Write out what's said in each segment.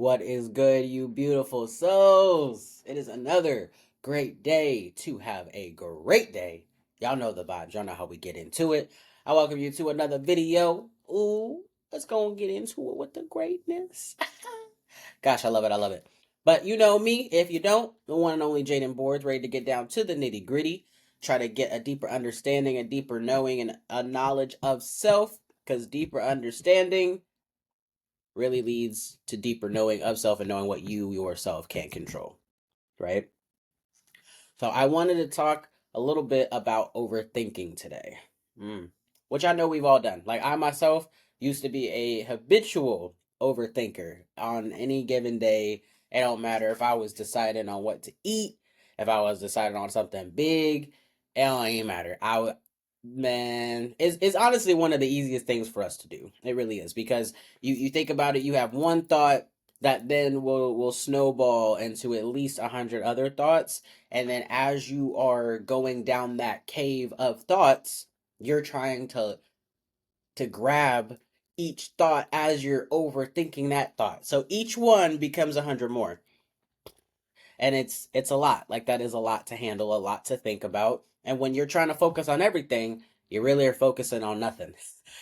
What is good, you beautiful souls? It is another great day to have a great day. Y'all know the vibes. Y'all know how we get into it. I welcome you to another video. Ooh, let's go and get into it with the greatness. Gosh, I love it. I love it. But you know me. If you don't, the one and only Jaden Boards, ready to get down to the nitty gritty. Try to get a deeper understanding, a deeper knowing, and a knowledge of self. Because deeper understanding really leads to deeper knowing of self and knowing what you yourself can't control, right? So I wanted to talk a little bit about overthinking today, which I know we've all done. Like I myself used to be a habitual overthinker on any given day. It don't matter if I was deciding on what to eat, if I was deciding on something big, it don't even matter. I would, man, it's honestly one of the easiest things for us to do. It really is because you think about it, you have one thought that then will snowball into at least 100 other thoughts, and then as you are going down that cave of thoughts, you're trying to grab each thought as you're overthinking that thought. So each one becomes 100 more. And it's a lot. Like that is a lot to handle, a lot to think about. And when you're trying to focus on everything, you really are focusing on nothing.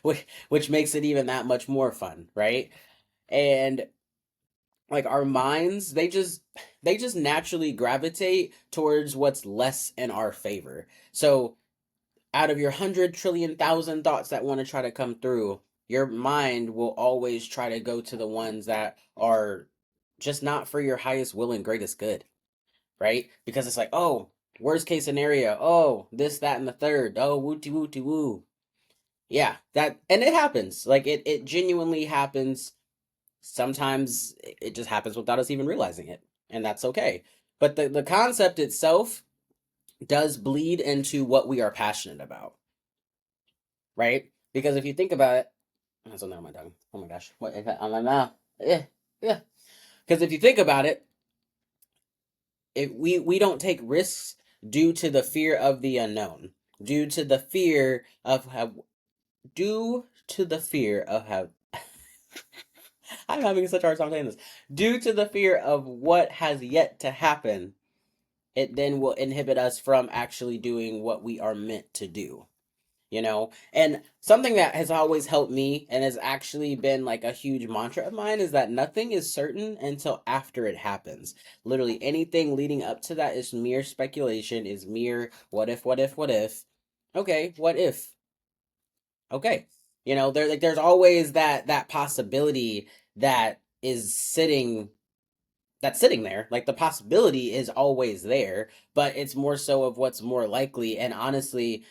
which makes it even that much more fun, right? And like our minds, they just naturally gravitate towards what's less in our favor. So out of your 100 trillion thousand thoughts that want to try to come through, your mind will always try to go to the ones that are just not for your highest will and greatest good, right? Because it's like, oh, worst case scenario, oh, this, that, and the third, oh, wooty wooty woo. Yeah, that, and it happens. Like it genuinely happens. Sometimes it just happens without us even realizing it, and that's okay. But the concept itself does bleed into what we are passionate about, right? Because if you think about it, that's on my tongue. Oh my gosh, what is that on my mouth? Yeah, yeah. Because if you think about it, we don't take risks due to the fear of the unknown, due to the fear of how, due to the fear of how. I'm having such a hard time saying this. Due to the fear of what has yet to happen, it then will inhibit us from actually doing what we are meant to do. And something that has always helped me and has actually been like a huge mantra of mine is that nothing is certain until after it happens. Literally anything leading up to that is mere speculation, is mere what if, what if, what if. Okay, what if? Okay. There's always that possibility that is sitting there. Like the possibility is always there, but it's more so of what's more likely. And honestly,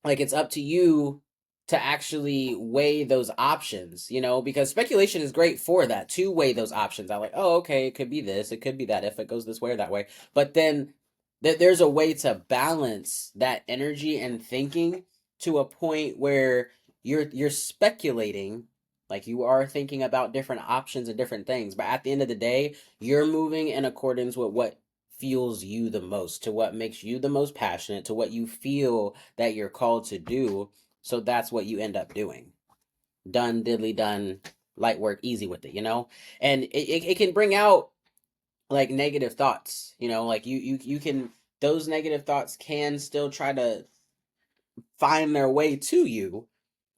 like it's up to you to actually weigh those options, because speculation is great for that, to weigh those options. I like, oh, okay, it could be this, it could be that if it goes this way or that way. But then there's a way to balance that energy and thinking to a point where you're speculating, like you are thinking about different options and different things, but at the end of the day, you're moving in accordance with what fuels you the most, to what makes you the most passionate, to what you feel that you're called to do. So that's what you end up doing. Done, diddly done, light work, easy with it. And it can bring out like negative thoughts, like you can, those negative thoughts can still try to find their way to you.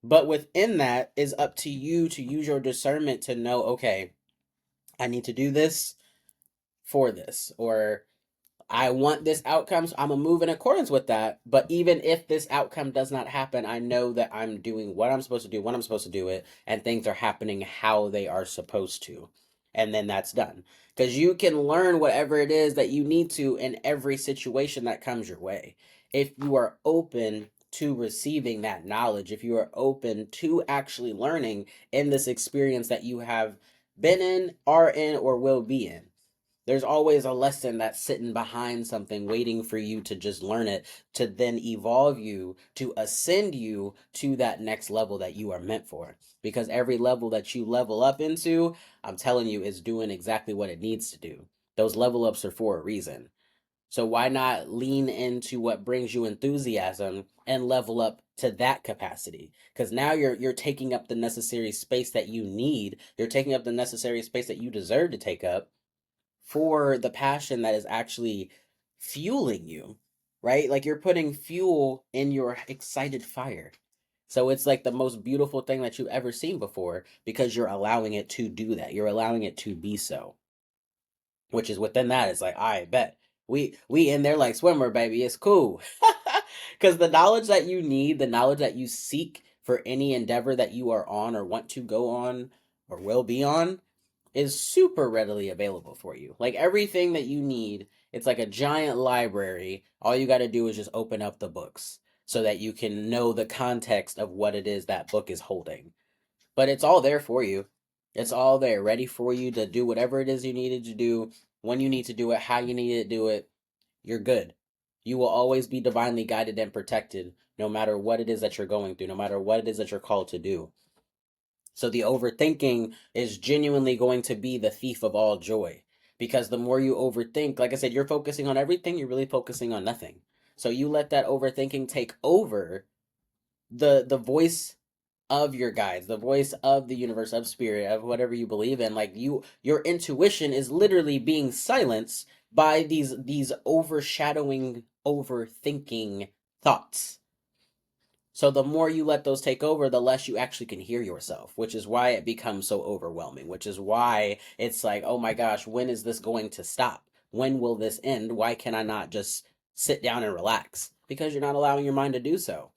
But within that is up to you to use your discernment to know, okay, I need to do this for this, or I want this outcome, so I'm gonna move in accordance with that. But even if this outcome does not happen, I know that I'm doing what I'm supposed to do when I'm supposed to do it, and things are happening how they are supposed to. And then that's done. Because you can learn whatever it is that you need to in every situation that comes your way. If you are open to receiving that knowledge, if you are open to actually learning in this experience that you have been in, are in, or will be in. There's always a lesson that's sitting behind something waiting for you to just learn it, to then evolve you, to ascend you to that next level that you are meant for. Because every level that you level up into, I'm telling you, is doing exactly what it needs to do. Those level ups are for a reason. So why not lean into what brings you enthusiasm and level up to that capacity? Because now you're taking up the necessary space that you need. You're taking up the necessary space that you deserve to take up for the passion that is actually fueling you, right? Like you're putting fuel in your excited fire. So it's like the most beautiful thing that you've ever seen before because you're allowing it to do that. You're allowing it to be so, which is within that. It's like, I bet we in there like swimmer, baby. It's cool. Because the knowledge that you need, the knowledge that you seek for any endeavor that you are on or want to go on or will be on is super readily available for you. Like everything that you need, it's like a giant library. All you got to do is just open up the books so that you can know the context of what it is that book is holding. But it's all there for you. It's all there, ready for you to do whatever it is you needed to do, when you need to do it, how you need to do it. You're good. You will always be divinely guided and protected no matter what it is that you're going through, no matter what it is that you're called to do. So the overthinking is genuinely going to be the thief of all joy. Because the more you overthink, like I said, you're focusing on everything, you're really focusing on nothing. So you let that overthinking take over the voice of your guides, the voice of the universe, of spirit, of whatever you believe in. Like your intuition is literally being silenced by these overshadowing, overthinking thoughts. So the more you let those take over, the less you actually can hear yourself, which is why it becomes so overwhelming, which is why it's like, oh my gosh, when is this going to stop? When will this end? Why can I not just sit down and relax? Because you're not allowing your mind to do so.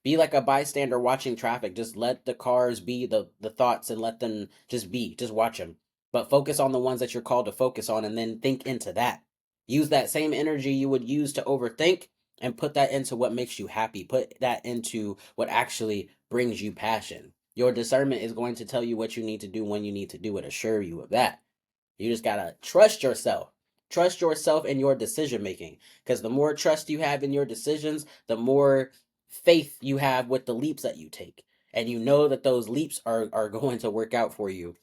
Be like a bystander watching traffic. Just let the cars be the thoughts and let them just be. Just watch them. But focus on the ones that you're called to focus on and then think into that. Use that same energy you would use to overthink and put that into what makes you happy. Put that into what actually brings you passion. Your discernment is going to tell you what you need to do when you need to do it. Assure you of that. You just gotta trust yourself. Trust yourself in your decision making. Because the more trust you have in your decisions, the more faith you have with the leaps that you take. And you know that those leaps are going to work out for you.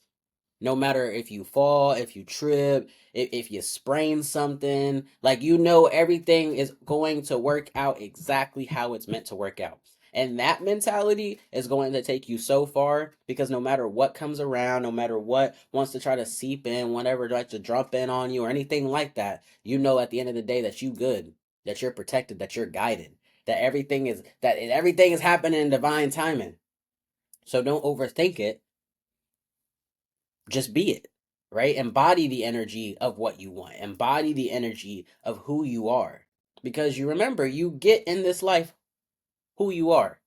No matter if you fall, if you trip, if you sprain something, like you know everything is going to work out exactly how it's meant to work out. And that mentality is going to take you so far because no matter what comes around, no matter what wants to try to seep in, whatever tries to jump in on you or anything like that, you know at the end of the day that you good, that you're protected, that you're guided, that everything is happening in divine timing. So don't overthink it, just be it, right? Embody the energy of what you want, embody the energy of who you are. Because you remember, you get in this life who you are.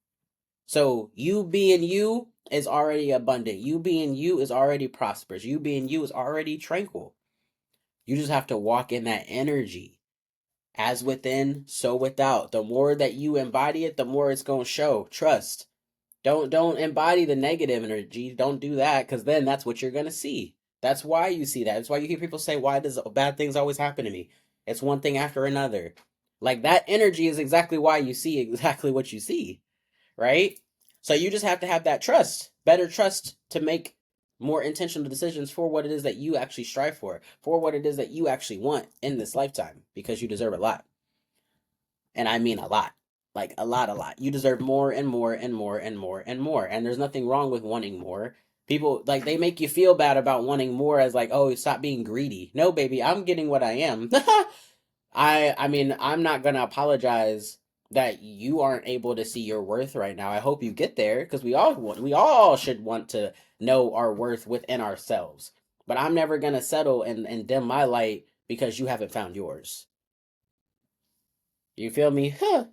So you being you is already abundant. You being you is already prosperous. You being you is already tranquil. You just have to walk in that energy. As within, so without. The more that you embody it, the more it's going to show. Trust. Don't embody the negative energy. Don't do that because then that's what you're gonna see. That's why you see that. That's why you hear people say, "Why does bad things always happen to me?" It's one thing after another. Like that energy is exactly why you see exactly what you see, right? So you just have to have that trust, better trust to make more intentional decisions for what it is that you actually strive for what it is that you actually want in this lifetime, because you deserve a lot. And I mean a lot. Like a lot, a lot. You deserve more and more and more and more and more. And there's nothing wrong with wanting more. People like they make you feel bad about wanting more as like, oh, stop being greedy. No, baby, I'm getting what I am. I mean, I'm not gonna apologize that you aren't able to see your worth right now. I hope you get there because we all should want to know our worth within ourselves. But I'm never gonna settle and dim my light because you haven't found yours. You feel me? Huh.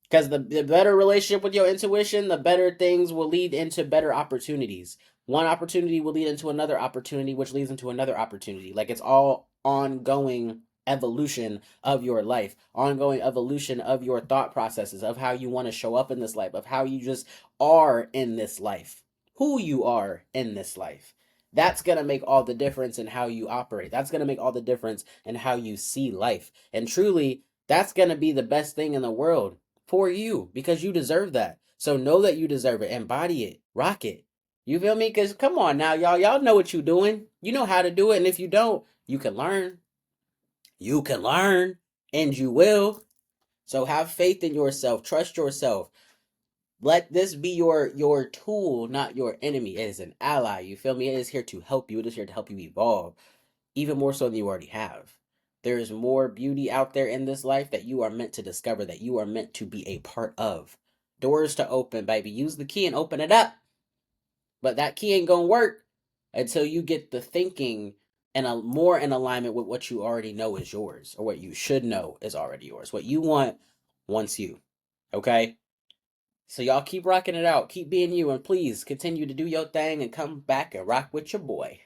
Because the better relationship with your intuition, the better things will lead into better opportunities. One opportunity will lead into another opportunity, which leads into another opportunity. Like it's all ongoing evolution of your life, ongoing evolution of your thought processes, of how you want to show up in this life, of how you just are in this life, who you are in this life. That's going to make all the difference in how you operate. That's going to make all the difference in how you see life. And truly, that's going to be the best thing in the world for you because you deserve that. So know that you deserve it. Embody it. Rock it. You feel me? Because come on now, y'all. Y'all know what you're doing. You know how to do it. And if you don't, you can learn. You can learn. And you will. So have faith in yourself. Trust yourself. Let this be your tool, not your enemy. It is an ally. You feel me? It is here to help you. It is here to help you evolve, even more so than you already have. There is more beauty out there in this life that you are meant to discover, that you are meant to be a part of. Doors to open, baby. Use the key and open it up. But that key ain't gonna work until you get the thinking and more in alignment with what you already know is yours, or what you should know is already yours. What you want wants you. Okay? So y'all keep rocking it out, keep being you, and please continue to do your thing and come back and rock with your boy.